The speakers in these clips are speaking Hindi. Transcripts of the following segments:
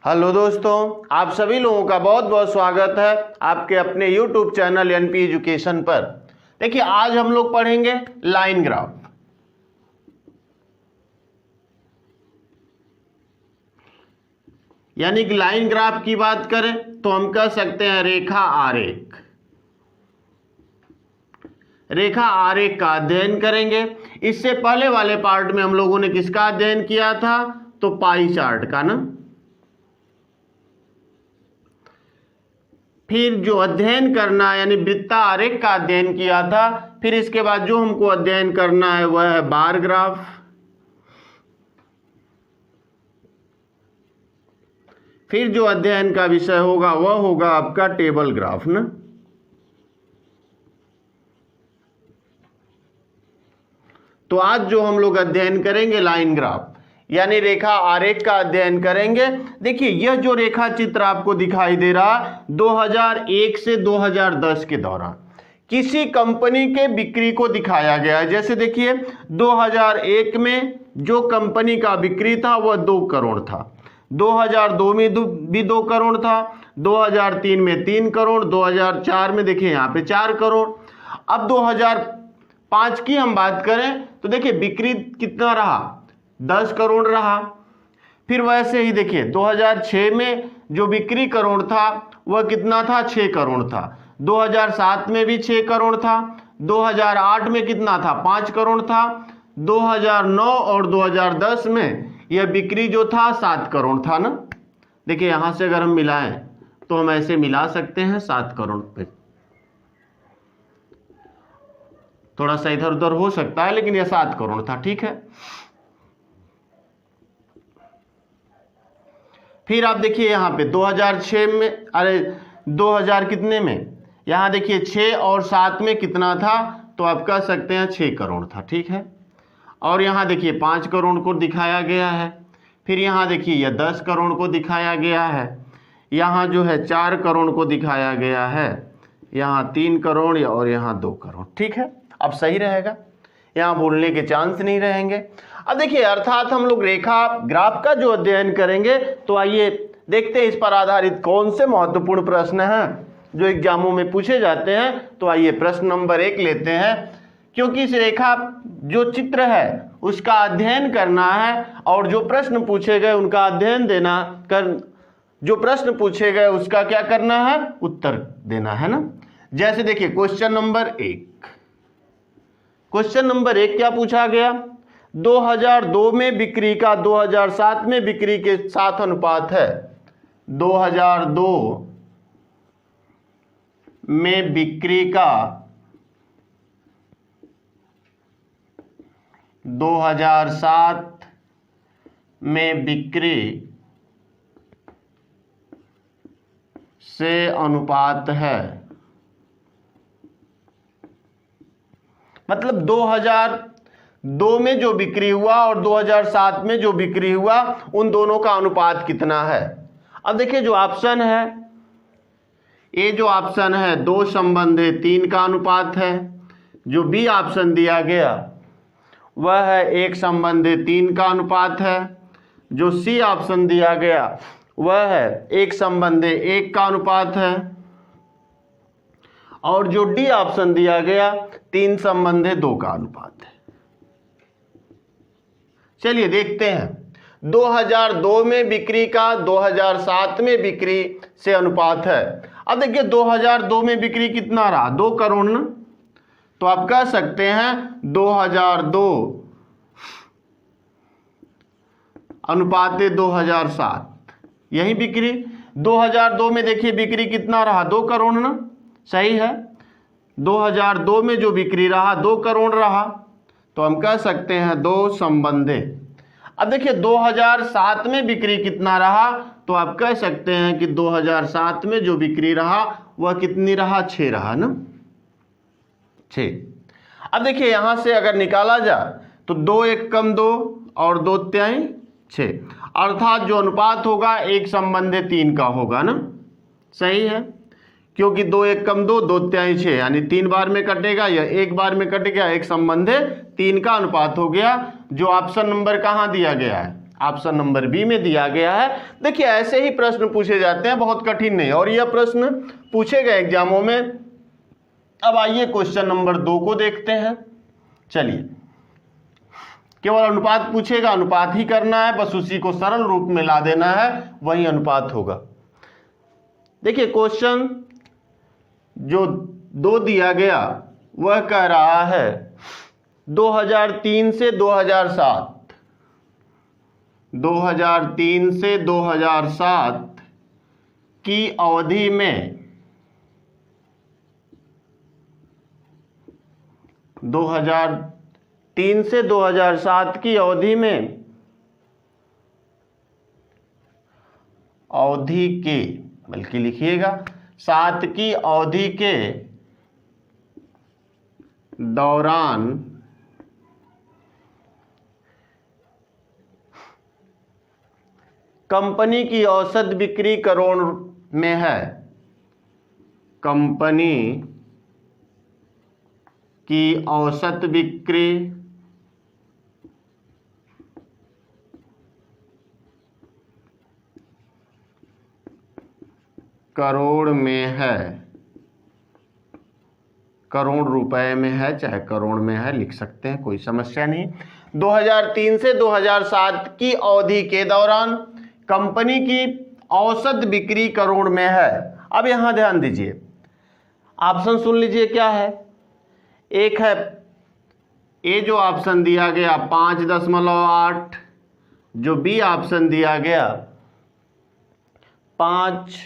हेलो दोस्तों, आप सभी लोगों का बहुत बहुत स्वागत है आपके अपने YouTube चैनल एनपी एजुकेशन पर। देखिए, आज हम लोग पढ़ेंगे लाइन ग्राफ। यानी कि लाइन ग्राफ की बात करें तो हम कह सकते हैं रेखा आरेख। रेखा आरेख का अध्ययन करेंगे। इससे पहले वाले पार्ट में हम लोगों ने किसका अध्ययन किया था? तो पाई चार्ट का ना। फिर जो अध्ययन करना यानी वृत्ता आरेख का अध्ययन किया था। फिर इसके बाद जो हमको अध्ययन करना है वह है बार ग्राफ। फिर जो अध्ययन का विषय होगा वह होगा आपका टेबल ग्राफ ना। तो आज जो हम लोग अध्ययन करेंगे लाइन ग्राफ यानी रेखा आरेख का अध्ययन करेंगे। देखिए, यह जो रेखा चित्र आपको दिखाई दे रहा 2001 से 2010 के दौरान किसी कंपनी के बिक्री को दिखाया गया है। जैसे देखिए, 2001 में जो कंपनी का बिक्री था वह 2 करोड़ था, 2002 में भी 2 करोड़ था, 2003 में 3 करोड़, 2004 में देखिए यहाँ पे 4 करोड़। अब 2005 की हम बात करें तो देखिए बिक्री कितना रहा? 10 करोड़ रहा। फिर वैसे ही देखिए 2006 में जो बिक्री करोड़ था वह कितना था? 6 करोड़ था। 2007 में भी 6 करोड़ था। 2008 में कितना था? 5 करोड़ था। 2009 और 2010 में यह बिक्री जो था 7 करोड़ था ना। देखिए, यहां से अगर हम मिलाएं तो हम ऐसे मिला सकते हैं 7 करोड़ पे। थोड़ा सा इधर उधर हो सकता है लेकिन यह 7 करोड़ था। ठीक है। फिर आप देखिए यहाँ पे 2006 में, अरे 2000 कितने में, यहाँ देखिए 6 और 7 में कितना था? तो आप कह सकते हैं 6 करोड़ था। ठीक है। और यहाँ देखिए 5 करोड़ को दिखाया गया है। फिर यहाँ देखिए यह 10 करोड़ को दिखाया गया है। यहाँ जो है 4 करोड़ को दिखाया गया है। यहाँ 3 करोड़ और यहाँ 2 करोड़। ठीक है। अब सही रहेगा, यहाँ भूलने के चांस नहीं रहेंगे। अब देखिए, अर्थात हम लोग रेखा ग्राफ का जो अध्ययन करेंगे तो आइए देखते हैं इस पर आधारित कौन से महत्वपूर्ण प्रश्न हैं जो एग्जामों में पूछे जाते हैं। तो आइए प्रश्न नंबर 1 लेते हैं। क्योंकि इस रेखा जो चित्र है उसका अध्ययन करना है और जो प्रश्न पूछे गए उनका अध्ययन जो प्रश्न पूछे गए उसका क्या करना है? उत्तर देना है ना। जैसे देखिए क्वेश्चन नंबर 1 क्या पूछा गया? 2002 में बिक्री का 2007 में बिक्री के साथ अनुपात है। 2002 में बिक्री का 2007 में बिक्री से अनुपात है। मतलब 2002 में जो बिक्री हुआ और 2007 में जो बिक्री हुआ उन दोनों का अनुपात कितना है? अब देखिए, जो ऑप्शन है, ये जो ऑप्शन है 2:3 का अनुपात है। जो बी ऑप्शन दिया गया वह है 1:3 का अनुपात है। जो सी ऑप्शन दिया गया वह है 1:1 का अनुपात है। और जो डी ऑप्शन दिया गया 3:2 का अनुपात है। चलिए देखते हैं। 2002 में बिक्री का 2007 में बिक्री से अनुपात है। अब देखिए 2002 में बिक्री कितना रहा? 2 करोड़ ना। तो आप कह सकते हैं 2002 अनुपात 2007 यही बिक्री। 2002 में देखिए बिक्री कितना रहा? 2 करोड़ ना। सही है। 2002 में जो बिक्री रहा 2 करोड़ रहा। तो हम कह सकते हैं 2:। अब देखिए 2007 में बिक्री कितना रहा? तो आप कह सकते हैं कि 2007 में जो बिक्री रहा वह कितनी रहा? 6 रहा ना। 6। अब देखिए यहां से अगर निकाला जाए तो 2 1 कम 2 और 2 तिहाई 6, अर्थात जो अनुपात होगा 1:3 का होगा ना। सही है, क्योंकि 2 1 कम 2 2 तिहाई 6 यानी 3 बार में कटेगा, या 1 बार में कटेगा, 1:3 का अनुपात हो गया। जो ऑप्शन नंबर कहाँ दिया गया है? ऑप्शन नंबर बी में दिया गया है। देखिए ऐसे ही प्रश्न पूछे जाते हैं, बहुत कठिन नहीं, और यह प्रश्न पूछे गए एग्जामों में। अब आइए क्वेश्चन नंबर 2 को देखते हैं। चलिए, केवल अनुपात पूछेगा, अनुपात ही करना है, बस उसी को सरल रूप में ला देना है, वही अनुपात होगा। देखिए क्वेश्चन जो 2 दिया गया वह कह रहा है 2003 से 2007, 2003 से 2007 की अवधि में 2003 से 2007 की अवधि में अवधि के, बल्कि लिखिएगा 7 की अवधि के दौरान कंपनी की औसत बिक्री करोड़ में है, कंपनी की औसत बिक्री करोड़ में है, करोड़ रुपए में है, चाहे करोड़ में है लिख सकते हैं, कोई समस्या नहीं। 2003 से 2007 की अवधि के दौरान कंपनी की औसत बिक्री करोड़ में है। अब यहां ध्यान दीजिए, ऑप्शन सुन लीजिए क्या है। एक है ए जो ऑप्शन दिया गया 5.8, जो बी ऑप्शन दिया गया 5,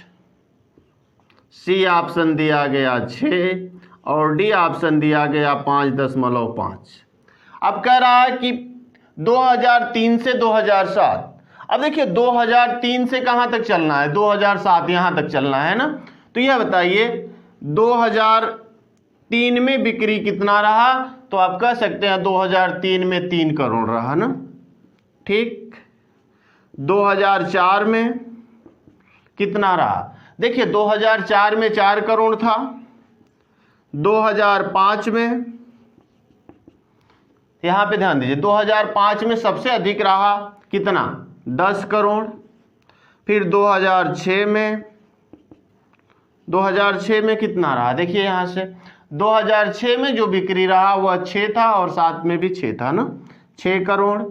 सी ऑप्शन दिया गया 6 और डी ऑप्शन दिया गया 5.5। अब कह रहा है कि 2003 से 2007। अब देखिए 2003 से कहां तक चलना है, 2007 यहां तक चलना है ना। तो यह बताइए 2003 में बिक्री कितना रहा, तो आप कह सकते हैं 2003 में 3 करोड़ रहा ना, ठीक। 2004 में कितना रहा, देखिए 2004 में 4 करोड़ था। 2005 में, यहां पे ध्यान दीजिए, 2005 में सबसे अधिक रहा कितना, 10 करोड़। फिर 2006 में, 2006 में कितना रहा, देखिए यहां से 2006 में जो बिक्री रहा वह 6 था और 7 में भी 6 था ना, 6 करोड़।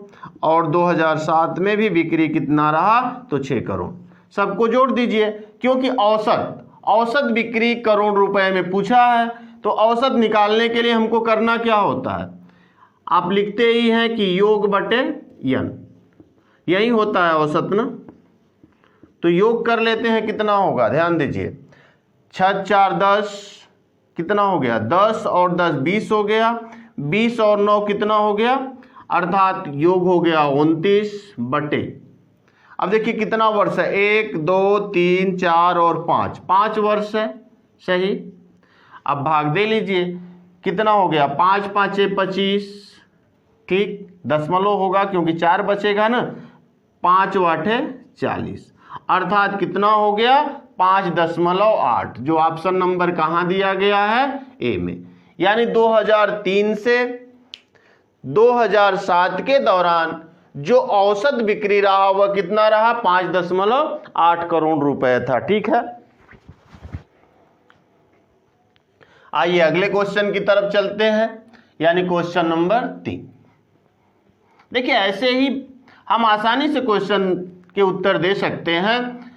और 2007 में भी बिक्री कितना रहा, तो 6 करोड़। सबको जोड़ दीजिए, क्योंकि औसत बिक्री करोड़ रुपए में पूछा है, तो औसत निकालने के लिए हमको करना क्या होता है, आप लिखते ही हैं कि योग बटे यन, यही होता है औसत ना। तो योग कर लेते हैं, कितना होगा, ध्यान दीजिए 6 4 10, कितना हो गया 10 और 10 20 हो गया, 20 और 9 कितना हो गया, अर्थात योग हो गया 29 बटे, अब देखिए कितना वर्ष है, 1 2 3 4 और 5, 5 वर्ष है, सही। अब भाग दे लीजिए, कितना हो गया 5 5 25, ठीक। दशमलव होगा क्योंकि 4 बचेगा ना, 5 वाटे 40, अर्थात कितना हो गया 5.8, जो ऑप्शन नंबर कहां दिया गया है, ए में। यानी 2003 से 2007 के दौरान जो औसत बिक्री रहा वह कितना रहा, 5.8 करोड़ रुपए था, ठीक है। आइए अगले क्वेश्चन की तरफ चलते हैं, यानी क्वेश्चन नंबर 3। देखिए ऐसे ही हम आसानी से क्वेश्चन के उत्तर दे सकते हैं,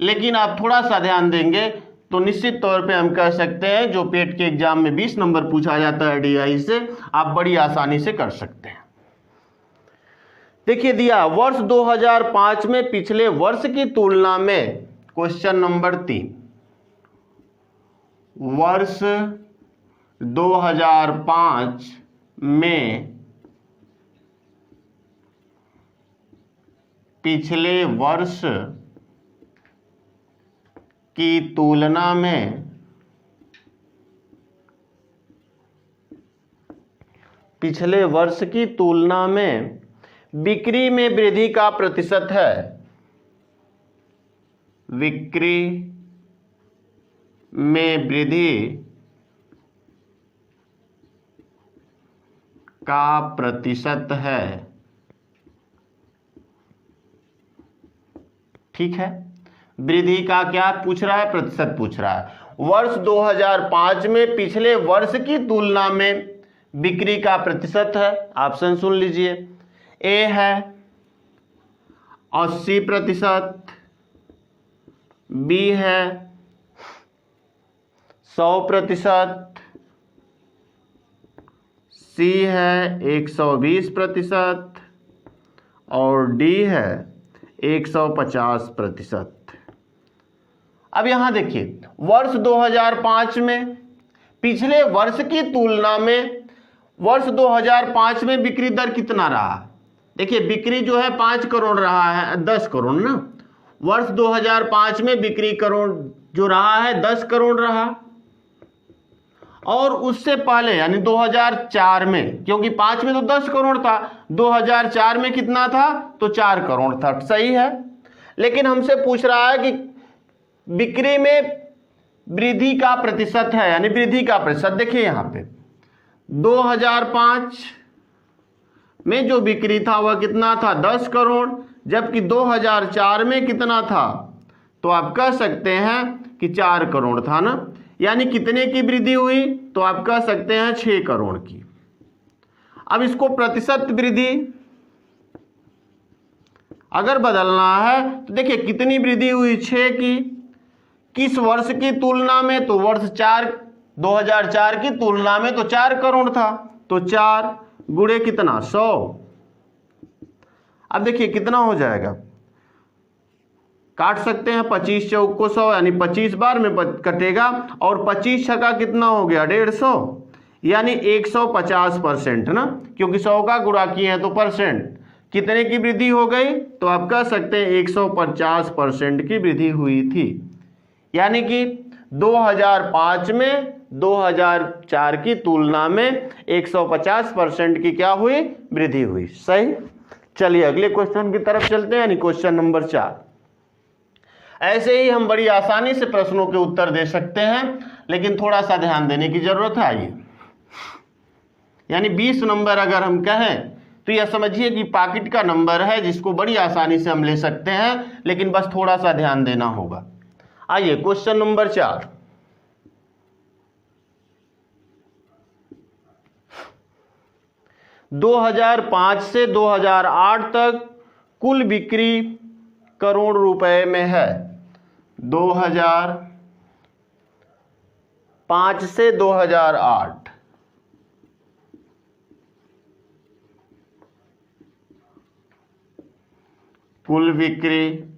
लेकिन आप थोड़ा सा ध्यान देंगे तो निश्चित तौर पे हम कह सकते हैं जो पेट के एग्जाम में 20 नंबर पूछा जाता है डीआई से, आप बड़ी आसानी से कर सकते हैं। देखिए दिया वर्ष 2005 में पिछले वर्ष की तुलना में, क्वेश्चन नंबर 3, वर्ष 2005 में पिछले वर्ष की तुलना में, पिछले वर्ष की तुलना में बिक्री में वृद्धि का प्रतिशत है, बिक्री में वृद्धि का प्रतिशत है, ठीक है। वृद्धि का क्या पूछ रहा है? प्रतिशत पूछ रहा है। वर्ष 2005 में पिछले वर्ष की तुलना में बिक्री का प्रतिशत है, ऑप्शन सुन लीजिए। ए है 80%, बी है 100%, सी है 120% और डी है 150%। अब यहां देखिए, वर्ष 2005 में पिछले वर्ष की तुलना में वर्ष 2005 में बिक्री दर कितना रहा? देखिए, बिक्री जो है 5 करोड़ रहा है, 10 करोड़ ना। वर्ष 2005 में बिक्री करोड़ जो रहा है 10 करोड़ रहा, और उससे पहले यानी 2004 में, क्योंकि 5 में तो 10 करोड़ था, 2004 में कितना था? तो 4 करोड़ था। सही है, लेकिन हमसे पूछ रहा है कि बिक्री में वृद्धि का प्रतिशत है, यानी वृद्धि का प्रतिशत। देखिए यहां पे 2005 में जो बिक्री था वह कितना था? 10 करोड़, जबकि 2004 में कितना था? तो आप कह सकते हैं कि 4 करोड़ था ना। यानी कितने की वृद्धि हुई? तो आप कह सकते हैं 6 करोड़ की। अब इसको प्रतिशत वृद्धि अगर बदलना है तो देखिए कितनी वृद्धि हुई? 6 की। किस वर्ष की तुलना में? तो वर्ष 2004 की तुलना में तो 4 करोड़ था, तो 4 गुणे कितना? 100। अब देखिए कितना हो जाएगा, काट सकते हैं 25 चौक को 100, यानी 25 बार में कटेगा, और 25 छक्का कितना हो गया? 150, यानी 150% ना, क्योंकि 100 का गुणा किए हैं तो परसेंट। कितने की वृद्धि हो गई? तो आप कह सकते हैं 150% की वृद्धि हुई थी। यानी कि 2005 में 2004 की तुलना में 150% की क्या हुई? वृद्धि हुई। सही। चलिए अगले क्वेश्चन की तरफ चलते हैं, यानी क्वेश्चन नंबर 4। ऐसे ही हम बड़ी आसानी से प्रश्नों के उत्तर दे सकते हैं, लेकिन थोड़ा सा ध्यान देने की जरूरत है। आइए, यानी 20 नंबर अगर हम कहें तो यह समझिए कि पॉकेट का नंबर है, जिसको बड़ी आसानी से हम ले सकते हैं, लेकिन बस थोड़ा सा ध्यान देना होगा। आइए क्वेश्चन नंबर 4। दो 2005 से 2008 तक कुल बिक्री करोड़ रुपए में है। 2005 से 2008 कुल बिक्री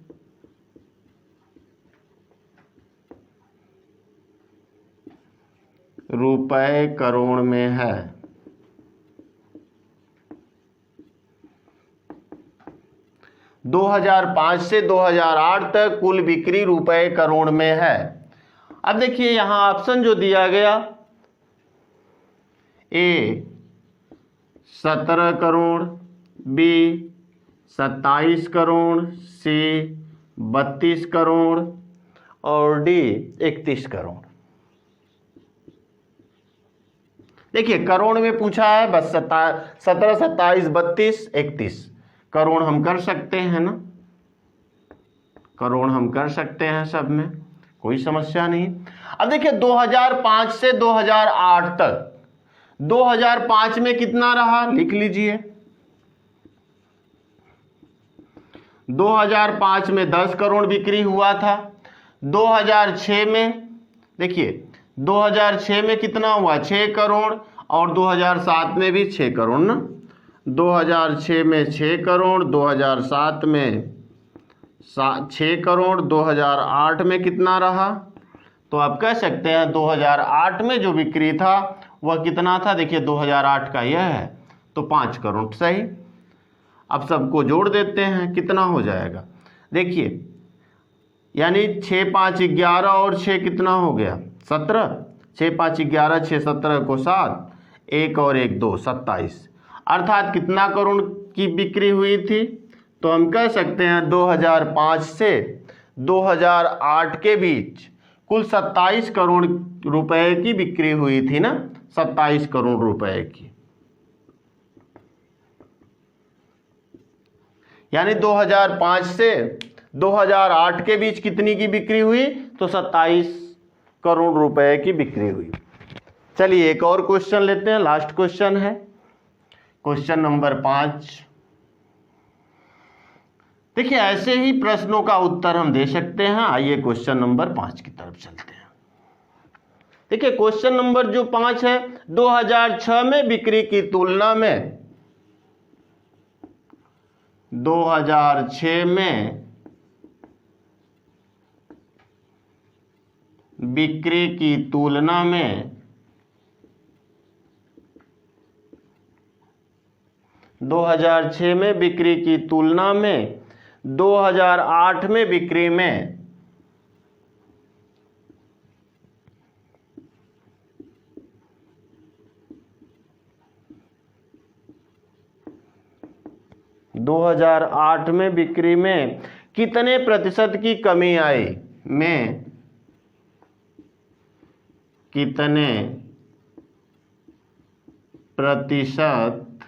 रुपए करोड़ में है। दो 2005 से 2008 तक कुल बिक्री रुपए करोड़ में है। अब देखिए यहां ऑप्शन जो दिया गया, ए 17 करोड़, बी 27 करोड़, सी 32 करोड़ और डी 31 करोड़। देखिए करोड़ में पूछा है, बस 17, 27, 32, 31 करोड़ हम कर सकते हैं ना, करोड़ हम कर सकते हैं, सब में कोई समस्या नहीं। अब देखिए 2005 से 2008 तक, 2005 में कितना रहा? लिख लीजिए। 2005 में 10 करोड़ बिक्री हुआ था। 2006 में देखिए 2006 में कितना हुआ? 6 करोड़, और 2007 में भी 6 करोड़ ना। 2006 में 6 करोड़, 2007 में 6 करोड़, 2008 में कितना रहा? तो आप कह सकते हैं 2008 में जो बिक्री था वह कितना था? देखिए 2008 का यह है, तो 5 करोड़। सही। अब सबको जोड़ देते हैं, कितना हो जाएगा? देखिए यानी 6, 5, 11 और 6 कितना हो गया? 17। 6, 5, 11, 6, 17 को 7, 1 और 1, 2, 27। अर्थात कितना करोड़ की बिक्री हुई थी? तो हम कह सकते हैं 2005 से 2008 के बीच कुल 27 करोड़ रुपए की बिक्री हुई थी ना, 27 करोड़ रुपए की। यानी 2005 से 2008 के बीच कितनी की बिक्री हुई? तो 27 करोड़ रुपए की बिक्री हुई। चलिए एक और क्वेश्चन लेते हैं, लास्ट क्वेश्चन है क्वेश्चन नंबर 5। देखिए ऐसे ही प्रश्नों का उत्तर हम दे सकते हैं। आइए क्वेश्चन नंबर 5 की तरफ चलते हैं। देखिए क्वेश्चन नंबर जो 5 है, 2006 में बिक्री की तुलना में 2006 में बिक्री की तुलना में 2006 में बिक्री की तुलना में 2008 में बिक्री में 2008 में बिक्री में कितने प्रतिशत की कमी आई? में कितने प्रतिशत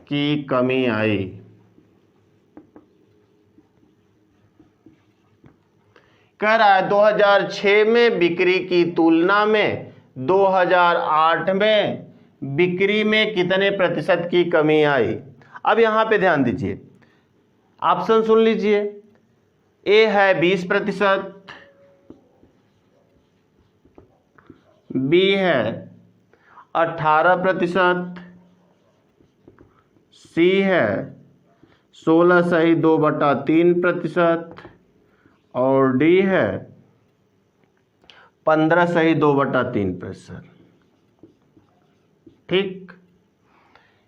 की कमी आई? कह रहा है 2006 में बिक्री की तुलना में 2008 में बिक्री में कितने प्रतिशत की कमी आई। अब यहां पे ध्यान दीजिए, ऑप्शन सुन लीजिए। ए है 20%, बी है 18%, सी है 16.2/3% और डी है 15.2/3%। ठीक,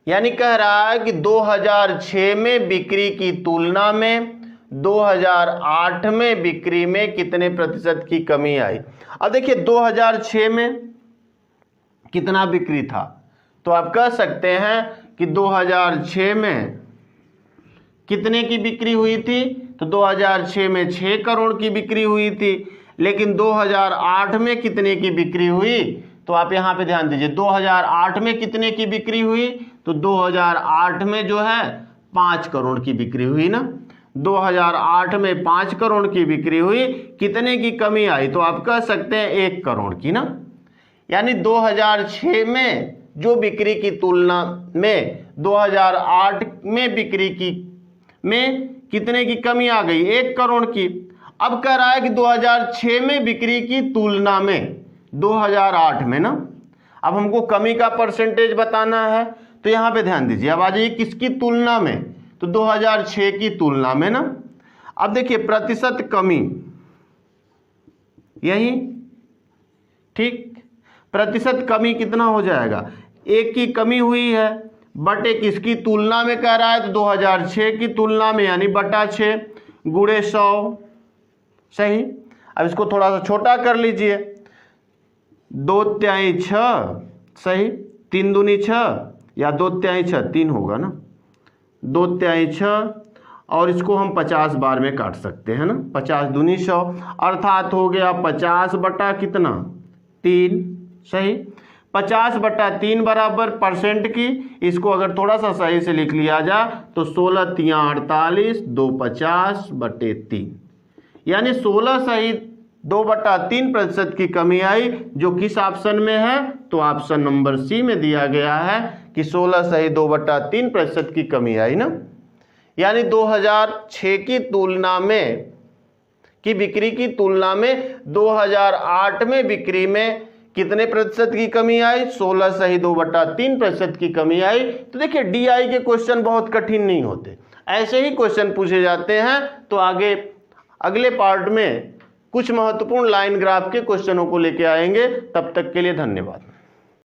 यानी कह रहा है कि 2006 में बिक्री की तुलना में 2008 में बिक्री में कितने प्रतिशत की कमी आई। अब देखिए 2006 में कितना बिक्री था, तो आप कह सकते हैं कि 2006 में कितने की बिक्री हुई थी? तो 2006 में 6 करोड़ की बिक्री हुई थी। लेकिन 2008 में कितने की बिक्री हुई? तो आप यहां पे ध्यान दीजिए, 2008 में कितने की बिक्री हुई? तो 2008 में जो है 5 करोड़ की बिक्री हुई ना। 2008 में 5 करोड़ की बिक्री हुई, कितने की कमी आई? तो आप कह सकते हैं 1 करोड़ की ना। यानी 2006 में जो बिक्री की तुलना में 2008 में बिक्री की में कितने की कमी आ गई? 1 करोड़ की। अब कह रहा है कि 2006 में बिक्री की तुलना में 2008 में ना। अब हमको कमी का परसेंटेज बताना है, तो यहां पे ध्यान दीजिए। अब आ जाइए किसकी तुलना में? तो 2006 की तुलना में ना। अब देखिए प्रतिशत कमी यही, ठीक, प्रतिशत कमी कितना हो जाएगा? 1 की कमी हुई है बटे किसकी तुलना में कह रहा है? तो 2006 की तुलना में, यानी बटा 6 गुणे 100। सही। अब इसको थोड़ा सा छोटा कर लीजिए, 2 तिहाई 6, सही, 3 दूनी 6 या 2 तिहाई 6, 3 होगा ना, 2 तिहाई 6 और इसको हम 50 बार में काट सकते हैं ना, 50 दूनी 100 अर्थात हो गया 50 बटा कितना? 3। सही, 50/3 बराबर परसेंट की, इसको अगर थोड़ा सा सही से लिख लिया जाए तो 16 तिया 48, 2 50/3, यानी 16.2/3% की कमी आई, जो किस ऑप्शन में है? तो ऑप्शन नंबर सी में दिया गया है कि 16.2/3% की कमी आई ना। यानी 2006 की तुलना में की बिक्री की तुलना में 2008 में बिक्री में कितने प्रतिशत की कमी आई? 16.2/3% की कमी आई। तो देखिए डीआई के क्वेश्चन बहुत कठिन नहीं होते, ऐसे ही क्वेश्चन पूछे जाते हैं। तो आगे अगले पार्ट में कुछ महत्वपूर्ण लाइन ग्राफ के क्वेश्चनों को लेके आएंगे। तब तक के लिए धन्यवाद।